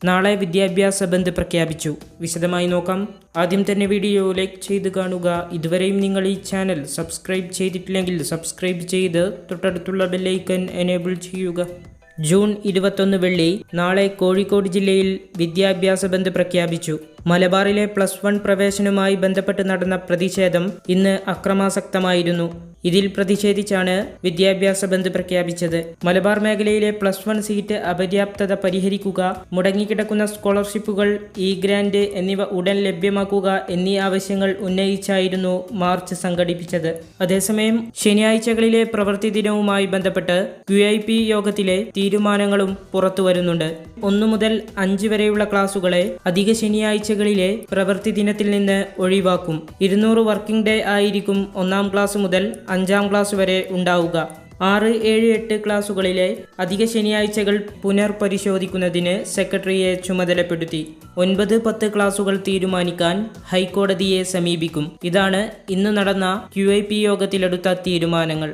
നാളെ വിദ്യാഭ്യാസ ബന്ദ് പ്രഖ്യാപിച്ചു. വിശദമായി നോക്കാം. ആദ്യം തന്നെ വീഡിയോ ലൈക്ക് ചെയ്ത് കാണുക. ഇതുവരെയും നിങ്ങൾ ഈ ചാനൽ സബ്സ്ക്രൈബ് ചെയ്തിട്ടില്ലെങ്കിൽ സബ്സ്ക്രൈബ് ചെയ്ത് തൊട്ടടുത്തുള്ള ബെല്ലൈക്കൺ എനേബിൾ ചെയ്യുക. ജൂൺ 21 വെള്ളി നാളെ കോഴിക്കോട് ജില്ലയിൽ വിദ്യാഭ്യാസ ബന്ദ് പ്രഖ്യാപിച്ചു. മലബാറിലെ +1 പ്രവേശനവുമായി ബന്ധപ്പെട്ട് നടന്ന പ്രതിഷേധം ഇന്ന് അക്രമാസക്തമായിരുന്നു. ഇതിൽ പ്രതിഷേധിച്ചാണ് വിദ്യാഭ്യാസ ബന്ദ് പ്രഖ്യാപിച്ചത്. മലബാർ മേഖലയിലെ +1 സീറ്റ് അപര്യാപ്തത പരിഹരിക്കുക, മുടങ്ങിക്കിടക്കുന്ന സ്കോളർഷിപ്പുകൾ, ഗ്രാന്റ് എന്നിവ ഉടൻ ലഭ്യമാക്കുക എന്നീ ആവശ്യങ്ങൾ ഉന്നയിച്ചായിരുന്നു മാർച്ച് സംഘടിപ്പിച്ചത്. അതേസമയം ശനിയാഴ്ചകളിലെ പ്രവൃത്തി ദിനവുമായി ബന്ധപ്പെട്ട് QIP യോഗത്തിലെ തീരുമാനങ്ങളും പുറത്തുവരുന്നുണ്ട്. 1 മുതൽ 5 വരെയുള്ള ക്ലാസുകളെ അധിക ശനിയാഴ്ചകളിലെ പ്രവൃത്തി ദിനത്തിൽ നിന്ന് ഒഴിവാക്കും. 200 വർക്കിംഗ് ഡേ ആയിരിക്കും 1ാം ക്ലാസ് മുതൽ 5ാം ക്ലാസ് വരെ ഉണ്ടാവുക. 6, 7, 8 ക്ലാസുകളിലെ അധിക ശനിയാഴ്ചകൾ പുനർപരിശോധിക്കുന്നതിന് സെക്രട്ടറിയെ ചുമതലപ്പെടുത്തി. 9, 10 ക്ലാസുകൾ തീരുമാനിക്കാൻ ഹൈക്കോടതിയെ സമീപിക്കും. ഇതാണ് ഇന്ന് നടന്ന QIP യോഗത്തിലെടുത്ത തീരുമാനങ്ങൾ.